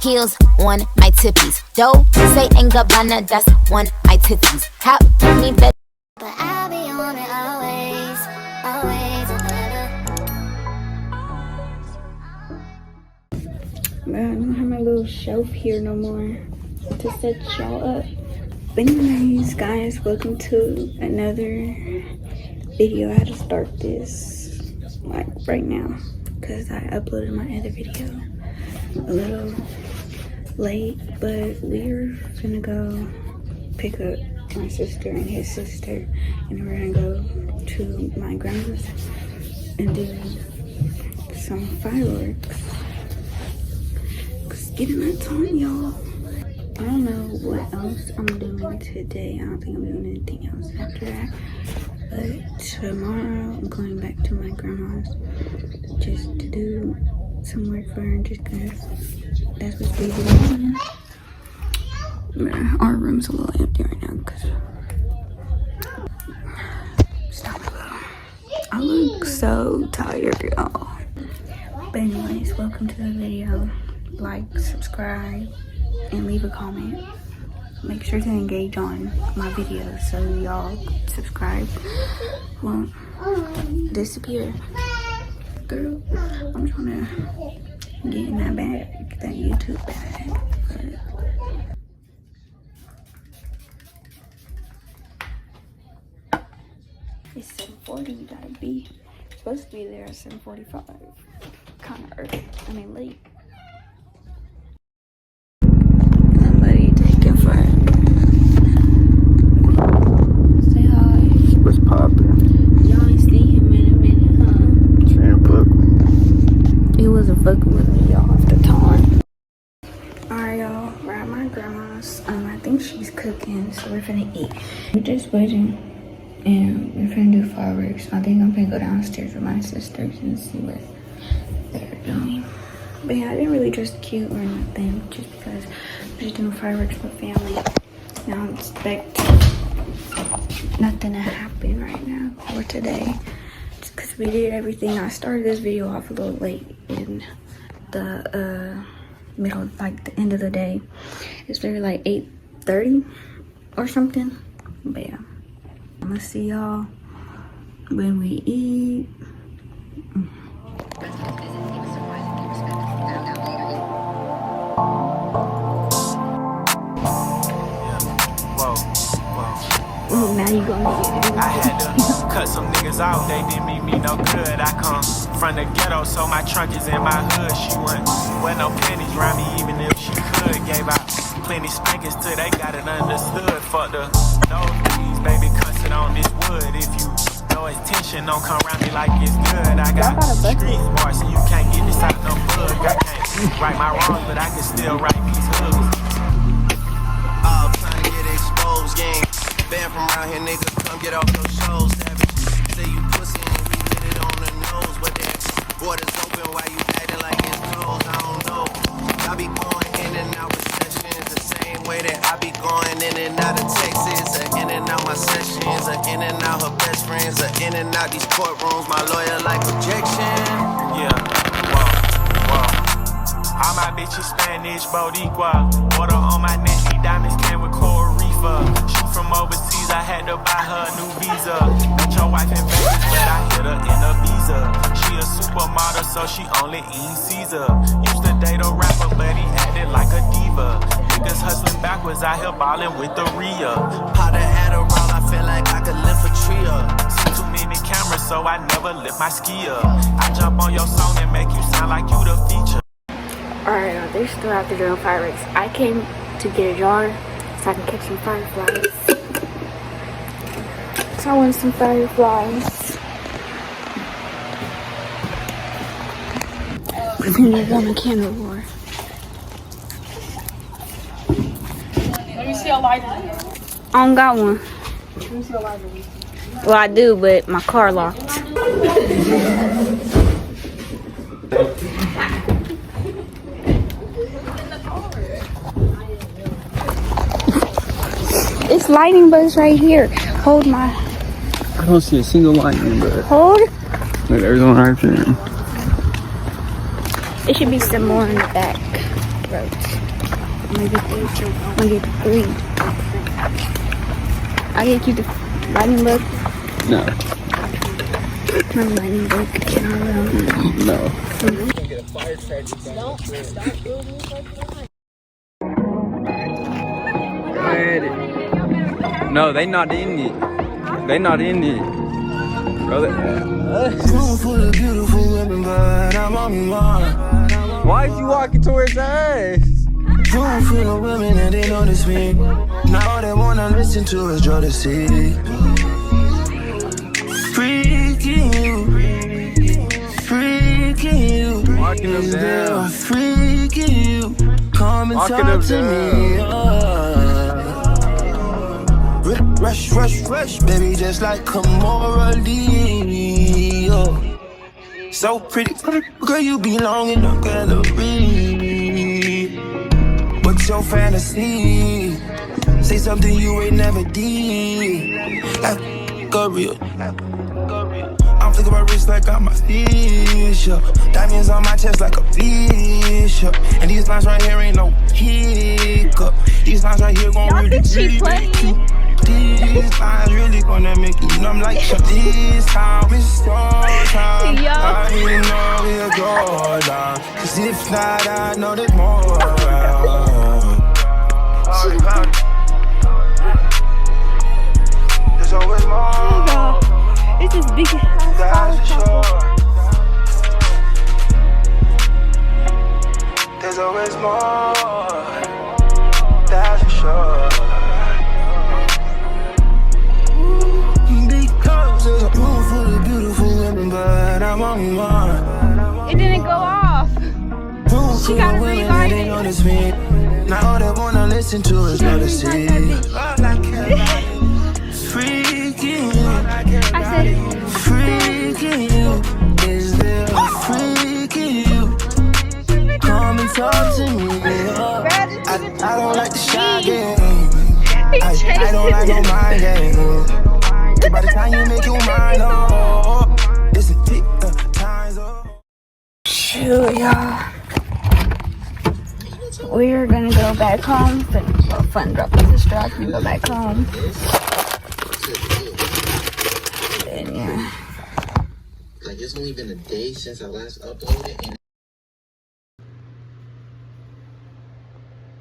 heels on my tippies. Dough, say ain't Gabbana, that's on my titties. How me bet. But I'll be on it always, always Man, I don't have my little shelf here no more to set y'all up. But anyways, guys, welcome to another video. I had to start this like right now because I uploaded my other video a little late, but we're gonna go pick up my sister and his sister, and we're gonna go to my grandma's and do some fireworks. Cause getting that time, y'all. I don't know what else I'm doing today. I don't think I'm doing anything else after that. But tomorrow I'm going back to my grandma's just to do some work for her, just cause that's what's busy doing. Our room's a little empty right now because I look so tired, y'all. But anyways, welcome to the video. Like, subscribe, and leave a comment. Make sure to engage on my videos so y'all subscribe won't disappear. Girl, I'm trying to get in that bag, that YouTube bag. It's 7:40, you gotta be supposed to be there at 7:45. Kind of early, I mean late. Somebody taking forever. Say hi. What's poppin'? Y'all ain't seen him in a minute, huh? She ain't fuck with me. He wasn't fucking with me, y'all, at the time. Alright, y'all, we're at my grandma's. I think she's cooking, so we're finna eat. We're just waiting. And we're finna do fireworks. I think I'm finna go downstairs with my sisters and see what they're doing. But yeah, I didn't really dress cute or nothing, just because I'm just doing fireworks with family. I don't expect nothing to happen right now or today, just because we did everything. I started this video off a little late in the middle, like the end of the day. It's very like 8:30 or something. But yeah. I'm gonna see y'all when we eat. Ooh, now you gonna get it. I had to cut some niggas out, they didn't mean me no good. I come from the ghetto, so my trunk is in my hood. She wouldn't wear no panties around me, even if she could. Gave out plenty spankings till they got it understood. Fuck the nosebleeds, baby, cuss it on this wood. If you know it's tension, don't come around me like it's good. I got street smart, so you can't get this out no bug. I can't right my wrongs, but I can still write these hoods. All trying to get exposed, gang. Banned from around here, nigga, come get off your shows, savage. Say you pussy and we hit it on the nose, but that water's open while you acting like it's closed. I don't know. I be going in and out of sessions the same way that I be going in and out of Texas, or in and out my sessions, or in and out her best friends, or in and out these courtrooms. My lawyer like objection. Yeah, whoa. All my bitches Spanish, Boricua. Water on my neck, these diamonds came with coral reefer. She from overseas, I had to buy her a new visa. Met your wife in Vegas, but I hit her in a visa. She a supermodel, so she only eats Caesar. Used to date a rapper, but he acted like a diva. Niggas hustling backwards, out here ballin' with the Rhea. Powder Adderall, I feel like I could lift a tree up. See too many cameras, so I never lift my ski up. I jump on your song and make you sound like you the feature. Alright, they're still out there doing fireworks. I came to get a jar so I can catch some fireflies. So I want some fireflies. And then they're on a candle war. Let me see a lighter. I don't got one. Let me see a lighter. Well, I do, but my car locked. It's lightning bugs right here. Hold my. I don't see a single lightning bug. Hold. Look, there's one right there. It should be some more in the back. roads. I'm gonna get 3. I get you the lightning book. No. My lightning book. No. No, they not in it. They not in it. Brother. Room full of beautiful women, but I'm on one. Why is you walking towards us? Room full of women and they notice me. Now all they wanna listen to is Jodeci. Freaking you, Walking them down. freaking you. Come and Walking talk them to me. Rush, baby, just like Kamora. So pretty, girl, you belong in the gallery. What's your fantasy? Say something you ain't never did. Like a real. I'm flicking my wrist like I'm a fish. Diamonds on my chest like a fish. And these lines right here ain't no hiccup. These lines right here gon' really make you. These lines really gonna make you numb like this time it's your time. I didn't know we'll go down. Cause if not, I know there's more. There's always more. It's this big That's for sure. There's always more. That's for sure. Because there's a room full of beautiful women, but I'm only one. It didn't go off. Room She full gotta of women relight and they it. notice me. Now all they wanna listen to is Jodeci. Freaking you. I said, Freaking you, is there a freaking you? Come and talk to me. I don't like the shy game. I don't like no mind game. By the time you make your mind up, it's a tick, time's up. shoot, y'all. We're gonna go back home. Fun drop this truck and go back home. And yeah. Like, it's only been a day since I last uploaded. And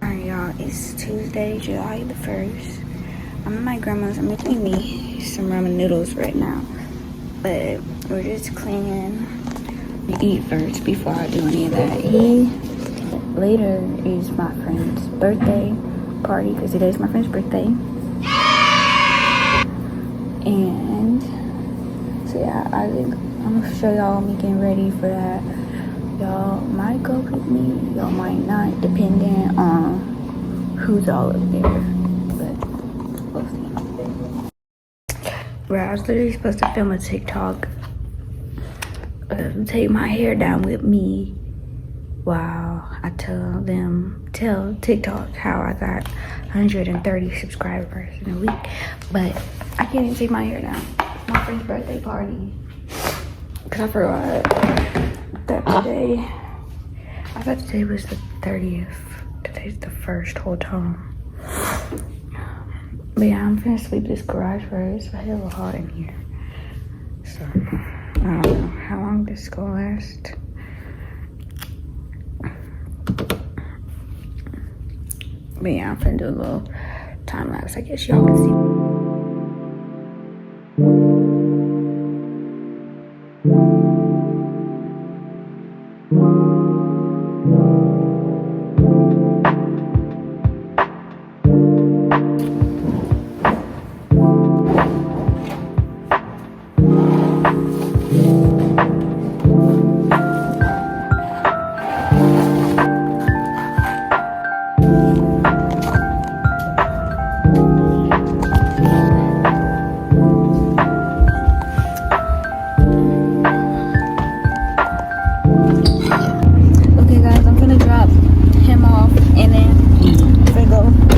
Alright, y'all. It's Tuesday, July the 1st. I'm at my grandma's. I'm making me some ramen noodles right now. But we're just cleaning. We eat first before I do any of that. Later is my friend's birthday party because today is my friend's birthday. And so yeah, I'm gonna show y'all me getting ready for that. Y'all might go with me, y'all might not, depending on who's all up there. But we'll see. Bro, I was literally supposed to film a TikTok. Take my hair down with me. Wow, I tell TikTok how I got 130 subscribers in a week, but I can't even take my hair down. My friend's birthday party, cause I forgot that today. I thought today was the 30th. Today's the 1st whole time. But yeah, I'm finna sweep this garage first. It's a hell of hot in here, so I don't know how long this is gonna last. But yeah, I'm finna do a little time lapse. I guess y'all can see. Okay guys, I'm gonna drop him off and then I'm gonna go